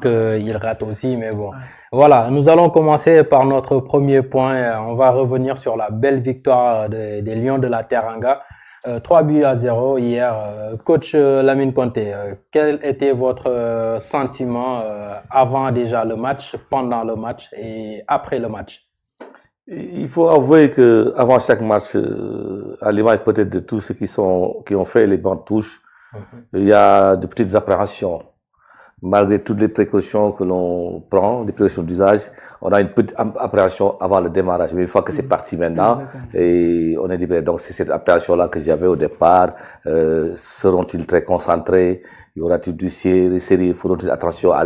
qu'il rate aussi, mais bon. Voilà, nous allons commencer par notre premier point. On va revenir sur la belle victoire des Lions de la Teranga. 3 buts à 0 hier. Coach Lamine Conté, quel était votre sentiment avant déjà le match, pendant le match et après le match? Il faut avouer que avant chaque match, à l'image peut-être de tous ceux qui ont fait les bancs de touche, il y a de petites appréhensions. Malgré toutes les précautions que l'on prend, les précautions d'usage, on a une petite appréhension avant le démarrage. Mais une fois que c'est parti maintenant, et on est libéré. Donc c'est cette appréhension-là que j'avais au départ. Seront-ils très concentrés? Y aura-t-il du sérieux? Feront-ils attention à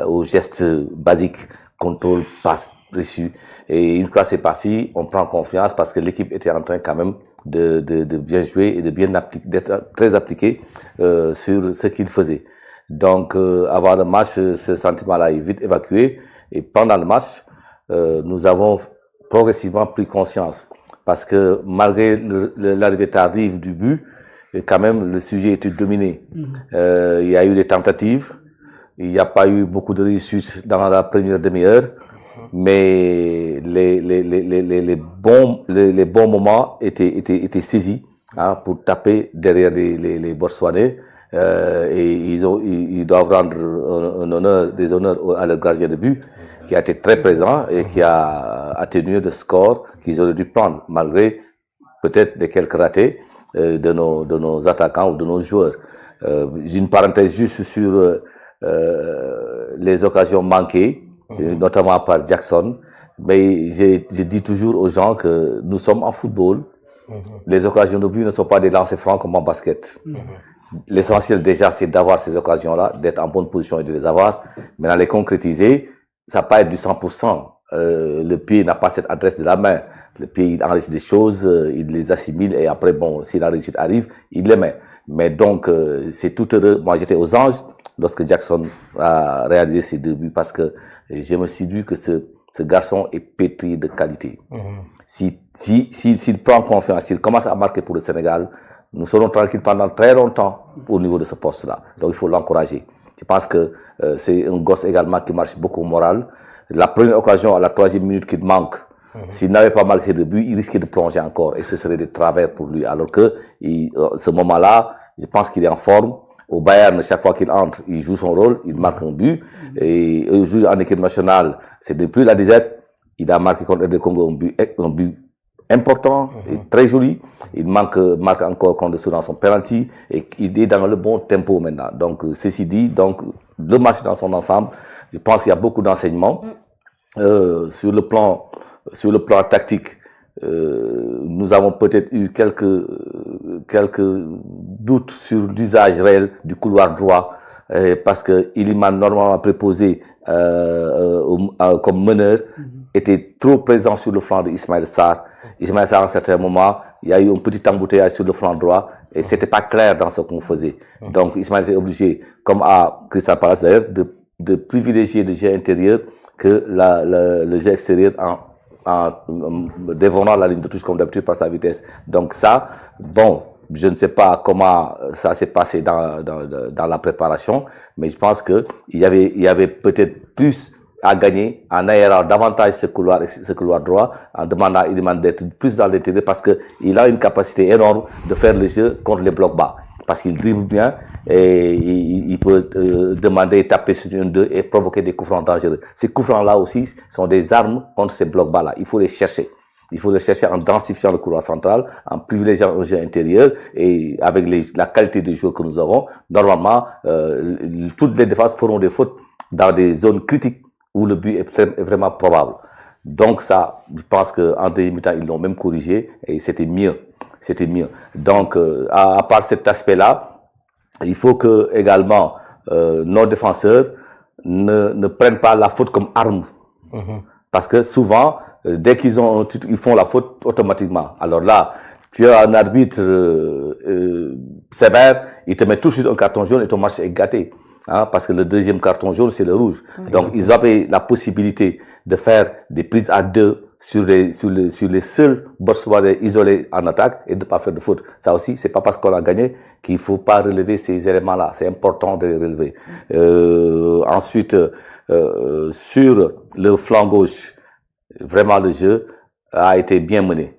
aux gestes basiques, contrôle, passe, reçu? Et une fois c'est parti, on prend confiance parce que l'équipe était en train quand même de bien jouer et de bien d'être très appliqué sur ce qu'il faisait. Donc, avant le match, ce sentiment-là est vite évacué. Et pendant le match, nous avons progressivement pris conscience. Parce que malgré l'arrivée tardive du but, quand même, le sujet était dominé. Il y a eu des tentatives. Il n'y a pas eu beaucoup de réussite dans la première demi-heure. Mais les bons moments étaient saisis pour taper derrière les Botswanais. Et ils doivent rendre des honneurs à leur gardien de but qui a été très présent et qui a atténué le score qu'ils auraient dû prendre malgré peut-être des quelques ratés de nos attaquants ou de nos joueurs. J'ai une parenthèse juste sur les occasions manquées, notamment par Jackson, mais je dis toujours aux gens que nous sommes en football. Les occasions de but ne sont pas des lancers francs comme en basket. L'essentiel déjà, c'est d'avoir ces occasions-là, d'être en bonne position et de les avoir. Maintenant, les concrétiser, ça peut être du 100%. Le pied n'a pas cette adresse de la main. Le pied, il enregistre des choses, il les assimile et après, bon, si la réussite arrive, il les met. Mais donc, c'est tout heureux. Moi, j'étais aux anges lorsque Jackson a réalisé ses 2 buts parce que je me suis dit que ce garçon est pétri de qualité. S'il prend confiance, s'il commence à marquer pour le Sénégal, nous serons tranquilles pendant très longtemps au niveau de ce poste-là. Donc, il faut l'encourager. Je pense que c'est un gosse également qui marche beaucoup au moral. La première occasion, à la 3e minute qu'il manque, s'il n'avait pas marqué de but, il risquait de plonger encore. Et ce serait des travers pour lui. Alors que ce moment-là, je pense qu'il est en forme. Au Bayern, chaque fois qu'il entre, il joue son rôle, il marque un but. Et il joue en équipe nationale, c'est depuis la disette, il a marqué contre le Congo un but important et très joli. Il marque encore contre le Soudan son penalty et il est dans le bon tempo maintenant. Donc, ceci dit, donc, le match dans son ensemble, je pense qu'il y a beaucoup d'enseignements. Sur le plan tactique, nous avons peut-être eu quelques doutes sur l'usage réel du couloir droit. Parce que Iliman, normalement préposé comme meneur, était trop présent sur le flanc de Ismaël Sarr. Ismaël Sarr, à un certain moment, il y a eu un petit embouteillage sur le flanc droit et c'était pas clair dans ce qu'on faisait. Donc Ismaël était obligé, comme à Crystal Palace d'ailleurs, de privilégier le jeu intérieur que le jeu extérieur en dévorant la ligne de touche comme d'habitude par sa vitesse. Donc ça, bon, je ne sais pas comment ça s'est passé dans la préparation, mais je pense que il y avait peut-être plus à gagner en aérant davantage ce couloir droit, en demandant à Iliman d'être plus dans l'intérieur parce que il a une capacité énorme de faire le jeu contre les blocs bas. Parce qu'il dribble bien et il peut demander, taper sur une 2 et provoquer des coups francs dangereux. Ces coups francs-là aussi sont des armes contre ces blocs bas-là. Il faut les chercher. Il faut les chercher en densifiant le couloir central, en privilégiant un jeu intérieur et avec la qualité de jeu que nous avons. Normalement, toutes les défenses feront des fautes dans des zones critiques où le but est vraiment probable. Donc ça, je pense qu'en deuxième mi-temps, ils l'ont même corrigé et c'était mieux. C'était mieux. Donc, à part cet aspect-là, il faut que également nos défenseurs ne prennent pas la faute comme arme. Parce que souvent, dès qu'ils ont un titre, ils font la faute automatiquement. Alors là, tu as un arbitre sévère, il te met tout de suite un carton jaune et ton match est gâté. Parce que le deuxième carton jaune, c'est le rouge. Donc, ils avaient la possibilité de faire des prises à 2 sur les seuls Botswanais isolés en attaque et de ne pas faire de faute. Ça aussi, c'est pas parce qu'on a gagné qu'il faut pas relever ces éléments-là. C'est important de les relever. Ensuite, sur le flanc gauche, vraiment le jeu a été bien mené.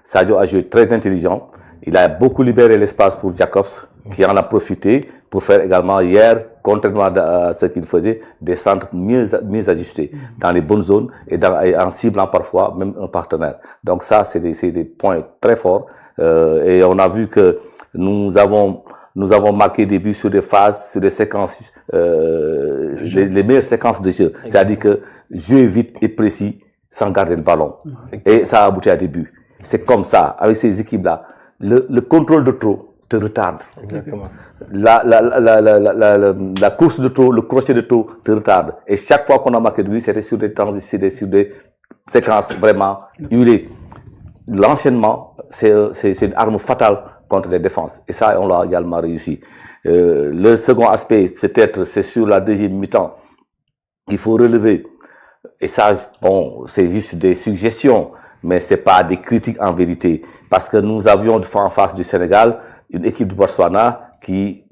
Sadio a joué très intelligent. Il a beaucoup libéré l'espace pour Jacobs, qui en a profité pour faire également hier, contrairement à ce qu'il faisait, des centres mieux ajustés dans les bonnes zones et en ciblant parfois même un partenaire. Donc ça, c'est des points très forts. Et on a vu que nous avons marqué des buts sur des phases, sur des séquences, les meilleures séquences de jeu. C'est-à-dire que jouer vite et précis sans garder le ballon. Et ça a abouti à des buts. C'est comme ça, avec ces équipes-là. Le contrôle de trop te retarde. Exactement. La course de trop, le crochet de trop te retarde. Et chaque fois qu'on a marqué de but, c'était sur des séquences vraiment huilées. L'enchaînement, c'est une arme fatale contre les défenses. Et ça, on l'a également réussi. Le second aspect, c'est sur la deuxième mi-temps qu'il faut relever. Et ça, bon, c'est juste des suggestions, mais c'est pas des critiques en vérité. Parce que nous avions en face du Sénégal une équipe du Botswana qui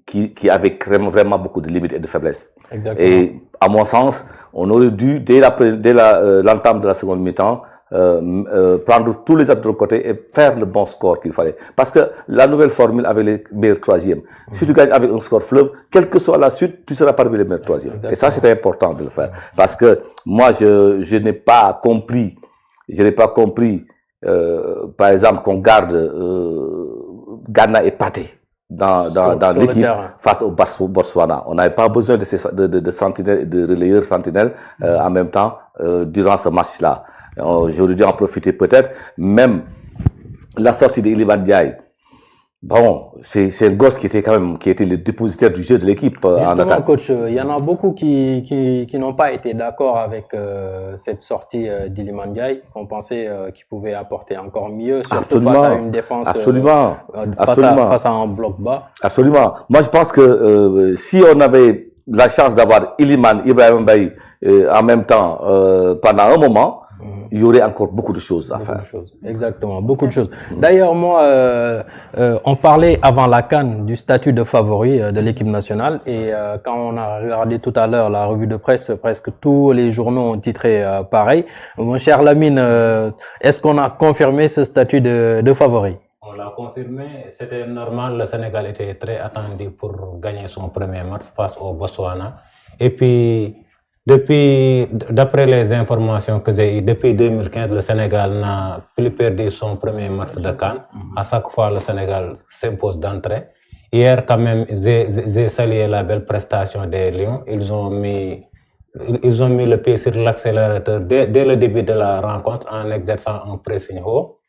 avait vraiment beaucoup de limites et de faiblesses. Exactement. Et à mon sens, on aurait dû, dès l'entame de la seconde mi-temps, prendre tous les autres côtés et faire le bon score qu'il fallait. Parce que la nouvelle formule avait les meilleurs troisièmes. Si tu gagnes avec un score fleuve, quelle que soit la suite, tu seras parmi les meilleurs troisièmes. Exactement. Et ça, c'était important de le faire. Parce que moi, je n'ai pas compris, par exemple, qu'on garde Ghana épaté dans l'équipe face au Botswana. On n'avait pas besoin de sentinelles, de relayeurs sentinelles en même temps durant ce match-là. J'aurais dû en profiter peut-être. Même la sortie d'Iliman Ndiaye. Bon, c'est un gosse qui était le dépositaire du jeu de l'équipe en attaque. Coach, il y en a beaucoup qui n'ont pas été d'accord avec cette sortie d'Iliman Ndiaye, qu'on pensait qu'il pouvait apporter encore mieux, surtout face à une défense, face à un bloc bas. Absolument. Moi, je pense que si on avait la chance d'avoir Ibrahim Mbaye en même temps pendant un moment, il y aurait encore beaucoup de choses à faire. Exactement, beaucoup de choses. D'ailleurs, moi, on parlait avant la CAN du statut de favori de l'équipe nationale et quand on a regardé tout à l'heure la revue de presse, presque tous les journaux ont titré pareil. Mon cher Lamine, est-ce qu'on a confirmé ce statut de favori? On l'a confirmé, c'était normal, le Sénégal était très attendu pour gagner son premier match face au Botswana. Et puis, d'après les informations que j'ai eues, depuis 2015, le Sénégal n'a plus perdu son premier match de CAN. À chaque fois, le Sénégal s'impose d'entrée. Hier, quand même, j'ai salué la belle prestation des Lions. Ils ont mis le pied sur l'accélérateur dès le début de la rencontre en exerçant un pressing haut.